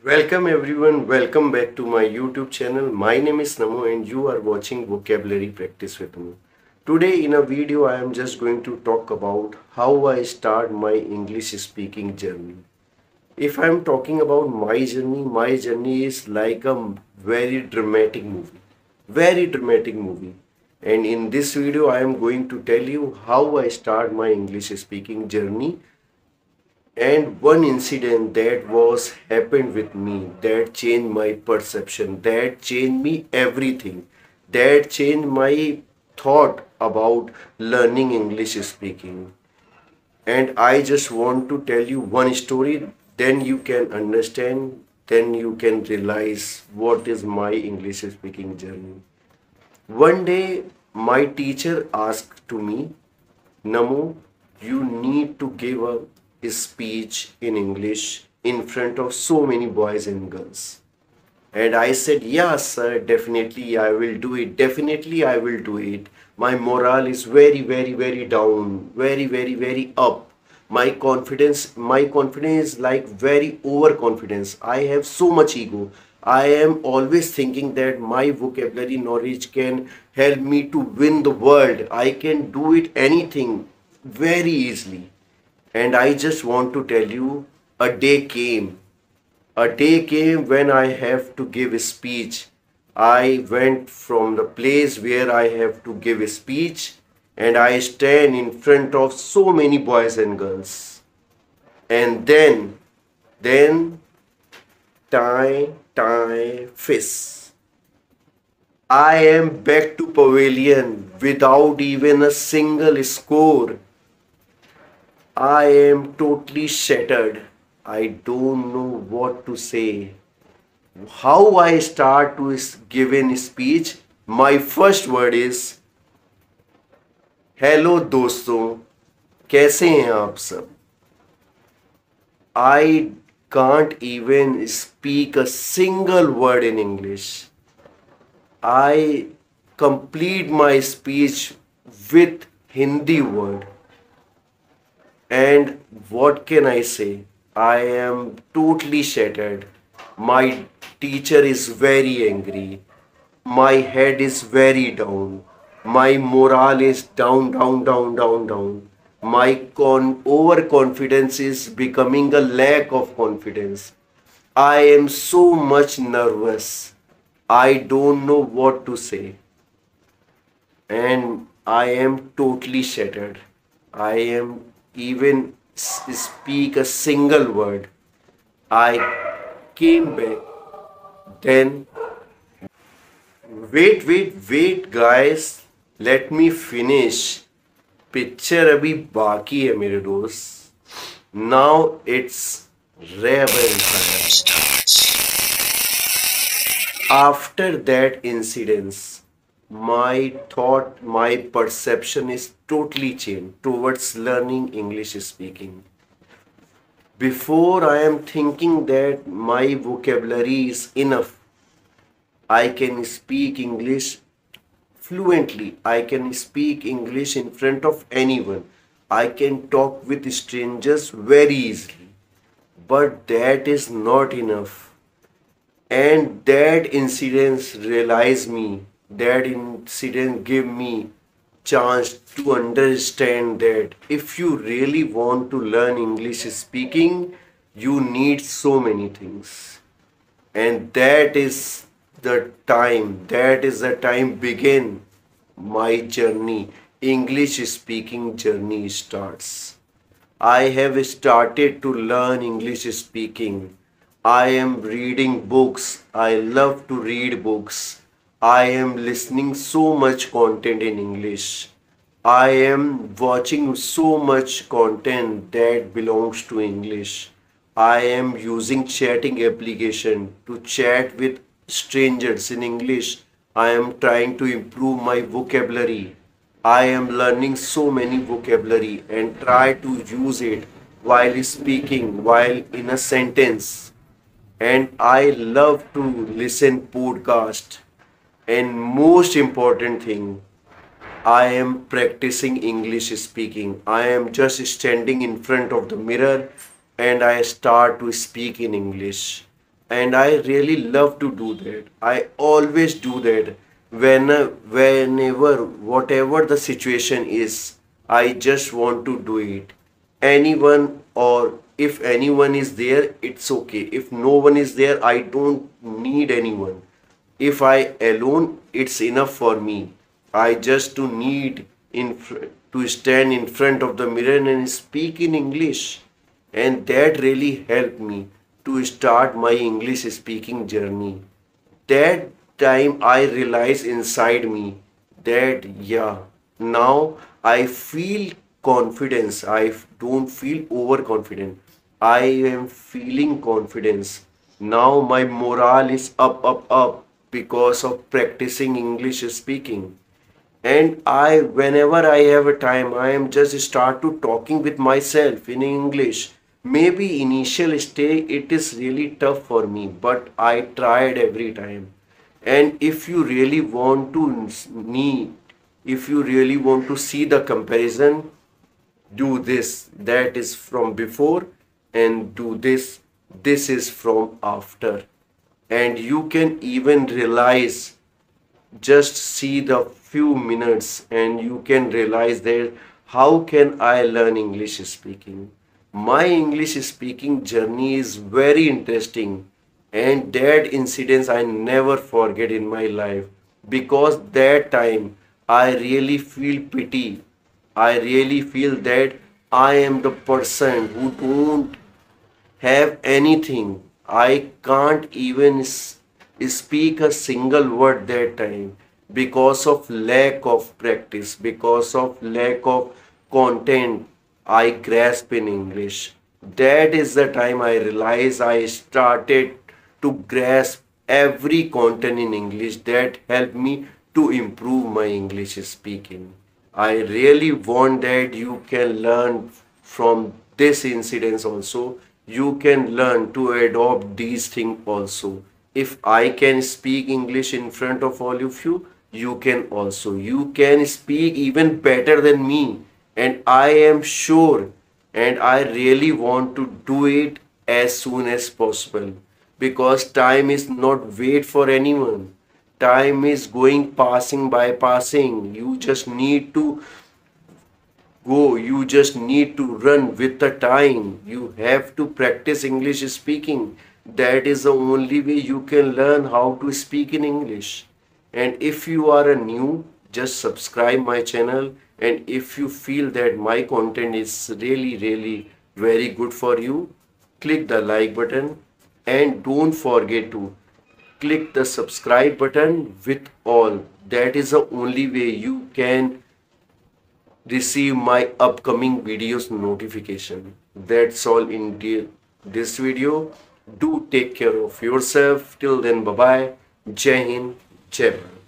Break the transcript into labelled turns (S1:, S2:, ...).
S1: Welcome everyone, welcome back to my YouTube channel. My name is Namo and you are watching Vocabulary Practice with me. Today in a video I am just going to talk about how I start my English speaking journey. If I am talking about my journey is like a very dramatic movie. Very dramatic movie. And in this video I am going to tell you how I start my English speaking journey and one incident that was happened with me that changed my perception, that changed me everything, that changed my thought about learning English speaking. And I just want to tell you one story, then you can understand, then you can realize what is my English speaking journey. One day my teacher asked to me, Namu, you need to give a speech in English in front of so many boys and girls. And I said, yes, sir, definitely I will do it. Definitely I will do it. My morale is very down, very up. My confidence is like very overconfidence. I have so much ego. I am always thinking that my vocabulary knowledge can help me to win the world. I can do it anything very easily. And I just want to tell you, a day came. A day came when I have to give a speech. I went from the place where I have to give a speech and I stand in front of so many boys and girls. And then, time, fist. I am back to pavilion without even a single score. I am totally shattered. I don't know what to say. How I start to give a speech? My first word is hello दोस्तों, कैसे हैं आप सब? I can't even speak a single word in English. I complete my speech with Hindi word. And what can I say? I am totally shattered. My teacher is very angry. My head is very down. My morale is down. My overconfidence is becoming a lack of confidence. I am so much nervous. I don't know what to say. And I am totally shattered. I am even speak a single word. I came back. Then, wait, guys. Let me finish. Picture अभी बाकी है मेरे दोस्त. Now it's rebel time. After that incident, my thought, my perception is totally changed towards learning English speaking. Before I am thinking that my vocabulary is enough. I can speak English fluently. I can speak English in front of anyone. I can talk with strangers very easily. But that is not enough. And that incident realized me. That incident gave me chance to understand that if you really want to learn English speaking, you need so many things. And that is the time begin my journey. English speaking journey starts. I have started to learn English speaking. I am reading books. I love to read books. I am listening so much content in English. I am watching so much content that belongs to English. I am using chatting application to chat with strangers in English. I am trying to improve my vocabulary. I am learning so many vocabulary and try to use it while speaking, while in a sentence. And I love to listen podcast. And most important thing, I am practicing English speaking. I am just standing in front of the mirror and I start to speak in English. and I really love to do that. I always do that whenever, whatever the situation is, I just want to do it. Anyone, or if anyone is there, it's okay. If no one is there, I don't need anyone. If I alone, it's enough for me. I just to need to stand in front of the mirror and speak in English, and that really helped me to start my English speaking journey. That time I realized inside me that yeah, now I feel confidence. I don't feel overconfident. I am feeling confidence. Now my morale is up, up, up because of practicing English speaking. And I, whenever I have a time, I am just start to talking with myself in English. Maybe initial stage it is really tough for me, but I tried every time. And if you really want to need, if you really want to see the comparison, do this, that is from before, and do this is from after. And you can even realize, just see the few minutes and you can realize that how can I learn English speaking. My English speaking journey is very interesting, and that incidents I never forget in my life, because that time I really feel pity. I really feel that I am the person who don't have anything. I can't even speak a single word that time because of lack of practice, because of lack of content I grasp in English. That is the time I realized I started to grasp every content in English that helped me to improve my English speaking. I really want that you can learn from this incidents also. You can learn to adopt these things also. If I can speak English in front of all of you, you can also. You can speak even better than me. And I am sure, and I really want to do it as soon as possible, because time is not wait for anyone. Time is going passing by passing. You just need to go, you just need to run with the time. You have to practice English speaking. That is the only way you can learn how to speak in English. And if you are a new, just subscribe my channel. And if you feel that my content is really very good for you, click the like button, and don't forget to click the subscribe button with all. That is the only way you can receive my upcoming videos notification. That's all in this video. Do take care of yourself. Till then, bye bye. Jai Hind, Jai Bharat.